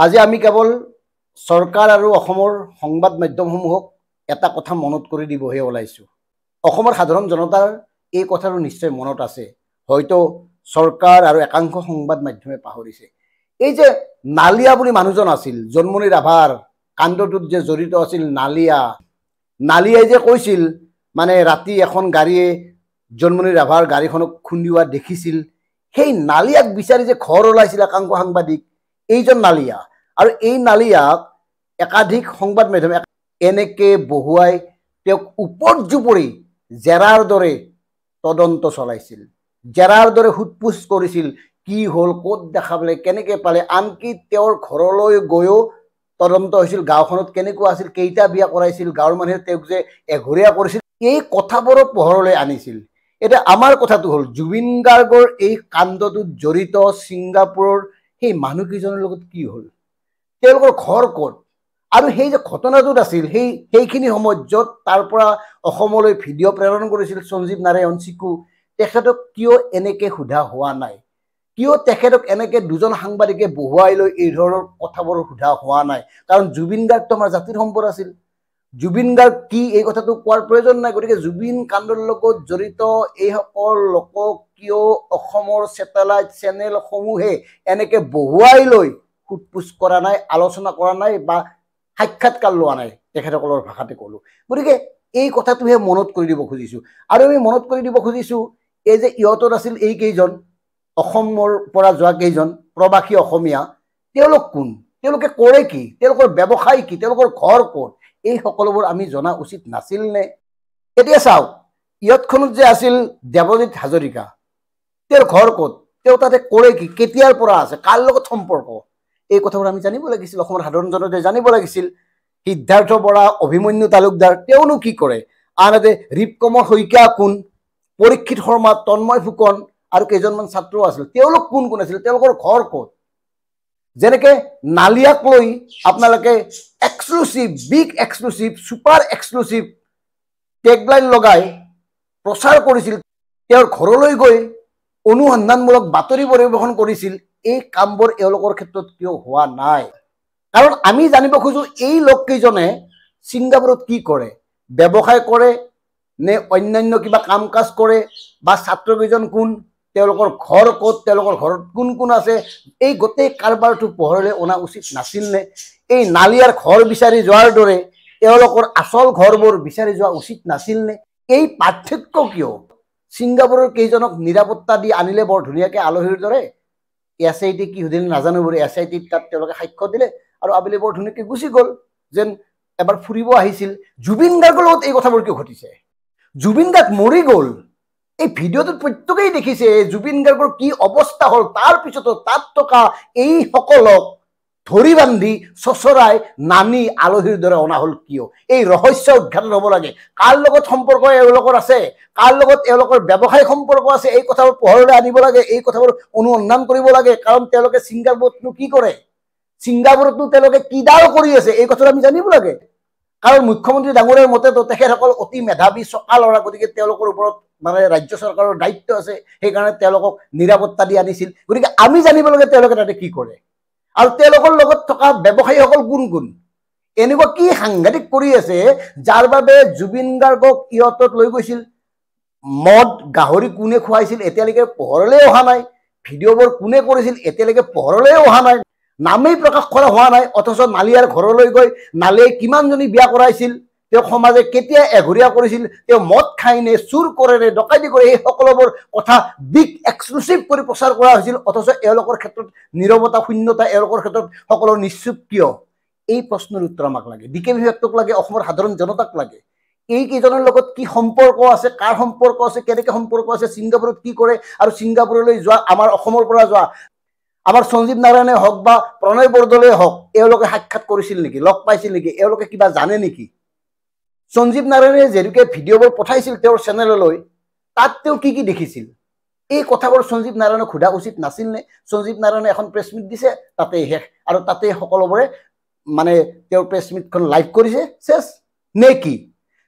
আজি আমি কেৱল চৰকাৰ আৰু অসমৰ সংবাদ মাধ্যমসমূহক এটা কথা মনত কৰি দিবহে ওলাইছোঁ। অসমৰ সাধাৰণ জনতাৰ এই কথাটো নিশ্চয় মনত আছে, হয়তো চৰকাৰ আৰু একাংশ সংবাদ মাধ্যমে পাহৰিছে। এই যে নালিয়া বুলি মানুহজন আছিল, জন্মনি ৰাভাৰ কাণ্ডটোত যে জড়িত আছিল নালিয়াই যে কৈছিল, মানে ৰাতি এখন গাড়ীয়ে জন্মনি ৰাভাৰ গাড়ীখনক খুন্দিওৱা দেখিছিল, সেই নালিয়াক বিচাৰি যে ঘৰ ওলাইছিল একাংশ সাংবাদিক, এইজন নালিয়া। আৰু এই নালিয়াক একাধিক সংবাদ মাধ্যমে এনেকে বহুৱাই তেওঁক উপৰ্যুপৰি জেৰাৰ দৰে তদন্ত চলাইছিল, জেৰাৰ দৰে সোধপোছ কৰিছিল, কি হ'ল, ক'ত দেখা পালে, কেনেকৈ পালে, আনকি তেওঁৰ ঘৰলৈ গৈও তদন্ত হৈছিল, গাঁওখনত কেনেকুৱা আছিল, কেইটা বিয়া কৰাইছিল, গাঁৱৰ মানুহে তেওঁক যে এঘৰীয়া কৰিছিল, এই কথাবোৰো পোহৰলৈ আনিছিল। এতিয়া আমাৰ কথাটো হ'ল, জুবিন গাৰ্গৰ এই কাণ্ডটোত জড়িত ছিংগাপুৰৰ সেই মানুহকেইজনৰ লগত কি হ'ল, তেওঁলোকৰ ঘৰ ক'ত, আৰু সেই যে ঘটনাটোত আছিল সেইখিনি সময়ত য'ত তাৰ পৰা অসমলৈ ভিডিঅ' প্ৰেৰণ কৰিছিল সঞ্জীৱ নাৰায়ণ চিকু, তেখেতক কিয় এনেকৈ সোধা হোৱা নাই, কিয় তেখেতক এনেকৈ দুজন সাংবাদিকে বহুৱাই লৈ এই ধৰণৰ কথাবোৰ সোধা হোৱা নাই? কাৰণ জুবিন গাৰ্গটো আমাৰ জাতিৰ সম্পদ আছিল, জুবিন গাৰ্গ কি এই কথাটো কোৱাৰ প্ৰয়োজন নাই। গতিকে জুবিন কাণ্ডৰ লগত জড়িত এইসকল লোকক কিয় অসমৰ ছেটেলাইট চেনেলসমূহে এনেকৈ বহুৱাই লৈ সোধপোছ কৰা নাই, আলোচনা কৰা নাই বা সাক্ষাৎকাৰ লোৱা নাই, তেখেতসকলৰ ভাষাতে ক'লোঁ। গতিকে এই কথাটোহে মনত কৰি দিব খুজিছোঁ। আৰু আমি মনত কৰি দিব খুজিছোঁ, এই যে ইহঁতৰ আছিল এই কেইজন অসমৰ পৰা যোৱা কেইজন প্ৰবাসী অসমীয়া, তেওঁলোক কোন, তেওঁলোকে কৰে কি, তেওঁলোকৰ ব্যৱসায় কি, তেওঁলোকৰ ঘৰ ক'ত, এই সকলোবোৰ আমি জনা উচিত নাছিল নে? এতিয়া চাওক, ইয়তখনত যে আছিল দেৱজিৎ হাজৰিকা, তেওঁৰ ঘৰ ক'ত, তেওঁ তাতে কৰে কি, কেতিয়াৰ পৰা আছে, কাৰ লগত সম্পৰ্ক, এই কথাবোৰ আমি জানিব লাগিছিল, অসমৰ সাধাৰণ জনতাই জানিব লাগিছিল। সিদ্ধাৰ্থ বৰা, অভিমন্যু তালুকদাৰ, তেওঁনো কি কৰে, আনহাতে ৰিপকমৰ শইকীয়া কোন, পৰীক্ষিত শৰ্মা, তন্ময় ফুকন আৰু কেইজনমান ছাত্ৰ আছিল, তেওঁলোক কোন কোন আছিল, তেওঁলোকৰ ঘৰ ক'ত? যেনেকে নালিয়াক লৈ আপোনালোকে exclusive, big exclusive, super exclusive tagline লগাই প্ৰচাৰ কৰিছিল, তেওঁৰ ঘৰলৈ গৈ অনুসন্ধানমূলক বাতৰি পৰিৱেশন কৰিছিল, এই কামবোৰ এওঁলোকৰ ক্ষেত্ৰত কিয় হোৱা নাই? কাৰণ আমি জানিব খোজো, এই লোককেইজনে ছিংগাপুৰত কি কৰে, ব্যৱসায় কৰে নে অন্যান্য কিবা কাম কাজ কৰে, বা ছাত্ৰকেইজন কোন, তেওঁলোকৰ ঘৰ ক'ত, তেওঁলোকৰ ঘৰত কোন কোন আছে, এই গোটেই কাৰবাৰটো পোহৰলৈ অনা উচিত নাছিল নে? এই নালিয়াৰ ঘৰ বিচাৰি যোৱাৰ দৰে এওঁলোকৰ আচল ঘৰবোৰ বিচাৰি যোৱা উচিত নাছিল নে? এই পাৰ্থক্য কিয়? ছিংগাপুৰৰ কেইজনক নিৰাপত্তা দি আনিলে বৰ ধুনীয়াকৈ আলহীৰ দৰে, SIT কি সুধিলে নাজানো, বুলি SIT তাত তেওঁলোকে সাক্ষ্য দিলে আৰু আবেলি বৰ ধুনীয়াকৈ গুচি গ'ল, যেন এবাৰ ফুৰিব আহিছিল। জুবিন গাৰ্গৰ লগত এই কথাবোৰ কিয় ঘটিছে? জুবিন গাৰ্গ মৰি গ'ল, এই ভিডিঅ'টোত প্ৰত্যেকেই দেখিছে জুবিন গাৰ্গৰ কি অৱস্থা হ'ল, তাৰ পিছতো তাত থকা এইসকলক ধৰি বান্ধি চচৰাই নানি আলহীৰ দৰে অনা হ'ল কিয়? এই ৰহস্য উদ্ঘাটন হ'ব লাগে। কাৰ লগত সম্পৰ্ক এওঁলোকৰ আছে, কাৰ লগত এওঁলোকৰ ব্যৱসায় সম্পৰ্ক আছে, এই কথাবোৰ পোহৰলৈ আনিব লাগে, এই কথাবোৰ অনুসন্ধান কৰিব লাগে। কাৰণ তেওঁলোকে ছিংগাপুৰতনো কি কৰে, ছিংগাপুৰতনো তেওঁলোকে কিডাল কৰি আছে, এই কথাটো আমি জানিব লাগে। কাৰণ মুখ্যমন্ত্ৰী ডাঙৰীয়াৰ মতেতো তেখেতসকল অতি মেধাৱী চকা ল'ৰা, গতিকে তেওঁলোকৰ ওপৰত মানে ৰাজ্য চৰকাৰৰ দায়িত্ব আছে, সেইকাৰণে তেওঁলোকক নিৰাপত্তা দি আনিছিল। গতিকে আমি জানিব লাগে তেওঁলোকে তাতে কি কৰে, আৰু তেওঁলোকৰ লগত থকা ব্যৱসায়ীসকল কোন কোন, এনেকুৱা কি সাংঘাতিক কৰি আছে যাৰ বাবে জুবিন গাৰ্গক ইয়তত লৈ গৈছিল। মদ গাহৰি কোনে খুৱাইছিল এতিয়ালৈকে পোহৰলৈ অহা নাই, ভিডিঅ'বোৰ কোনে কৰিছিল এতিয়ালৈকে পোহৰলৈ অহা নাই, নামেই প্ৰকাশ কৰা হোৱা নাই। অথচ নালিয়াৰ ঘৰলৈ গৈ নালিয়াই কিমানজনী বিয়া কৰাইছিল, তেওঁ সমাজে কেতিয়া এঘৰীয়া কৰিছিল, তেওঁ মদ খাই নে, চুৰ কৰে নে, ডকাইতি কৰে, এই সকলোবোৰ কথা বিগ এক্সক্লুচিভ কৰি প্ৰচাৰ কৰা হৈছিল। অথচ এওঁলোকৰ ক্ষেত্ৰত নীৰৱতা, শূন্যতা, এওঁলোকৰ ক্ষেত্ৰত সকলো নিশ্চুপ কিয়? এই প্ৰশ্নৰ উত্তৰ আমাক লাগে, DK বিভাগটোক লাগে, অসমৰ সাধাৰণ জনতাক লাগে। এই কেইজনৰ লগত কি সম্পৰ্ক আছে, কাৰ সম্পৰ্ক আছে, কেনেকৈ সম্পৰ্ক আছে, ছিংগাপুৰত কি কৰে, আৰু ছিংগাপুৰলৈ যোৱা আমাৰ অসমৰ পৰা যোৱা আমাৰ সঞ্জীৱ নাৰায়ণে হওক বা প্ৰণয় বৰদলৈয়ে হওক, এওঁলোকে সাক্ষাৎ কৰিছিল নেকি, লগ পাইছিল নেকি, এওঁলোকে কিবা জানে নেকি? সঞ্জীৱ নাৰায়ণে যেনেকৈ ভিডিঅ'বোৰ পঠাইছিল তেওঁৰ চেনেললৈ, তাত তেওঁ কি কি দেখিছিল, এই কথাবোৰ সঞ্জীৱ নাৰায়ণক সোধা উচিত নাছিল নে? সঞ্জীৱ নাৰায়ণে এখন প্ৰেছ মিট দিছে, তাতেই শেষ, আৰু তাতেই সকলোবোৰে মানে তেওঁৰ প্ৰেছ মিটখন লাইভ কৰিছে, চেছ নে কি?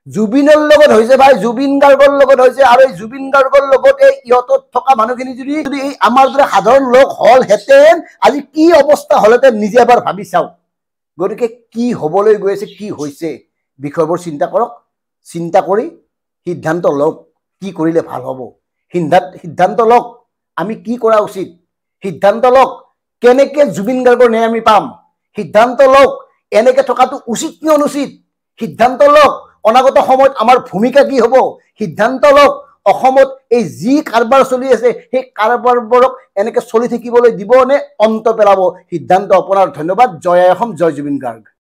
জুবিনৰ লগত হৈছে ভাই, জুবিন গাৰ্গৰ লগত হৈছে, আৰু এই জুবিন গাৰ্গৰ লগতে ইহঁতত থকা মানুহখিনি যদি এই আমাৰ দৰে সাধাৰণ লোক হলহেঁতেন, আজি কি অৱস্থা হলহেঁতেন নিজে এবাৰ ভাবি চাওক। গতিকে কি হবলৈ গৈ আছে, কি হৈছে, বিষয়বোৰ চিন্তা কৰক, চিন্তা কৰি সিদ্ধান্ত লওক কি কৰিলে ভাল হ'ব। সিদ্ধান্ত লওক আমি কি কৰা উচিত, সিদ্ধান্ত লওক কেনেকে জুবিন গাৰ্গৰ ন্যায় আমি পাম, সিদ্ধান্ত লওক এনেকে থকাটো উচিত নে অনুচিত, সিদ্ধান্ত লওক অনাগত সময়ত আমাৰ ভূমিকা কি হ'ব, সিদ্ধান্ত লওক অসমত এই যি কাৰবাৰ চলি আছে সেই কাৰবাৰবোৰক এনেকে চলি থাকিবলৈ দিব নে অন্ত পেলাব। সিদ্ধান্ত আপোনাৰ। ধন্যবাদ। জয় অসম, জয় জুবিন গাৰ্গ।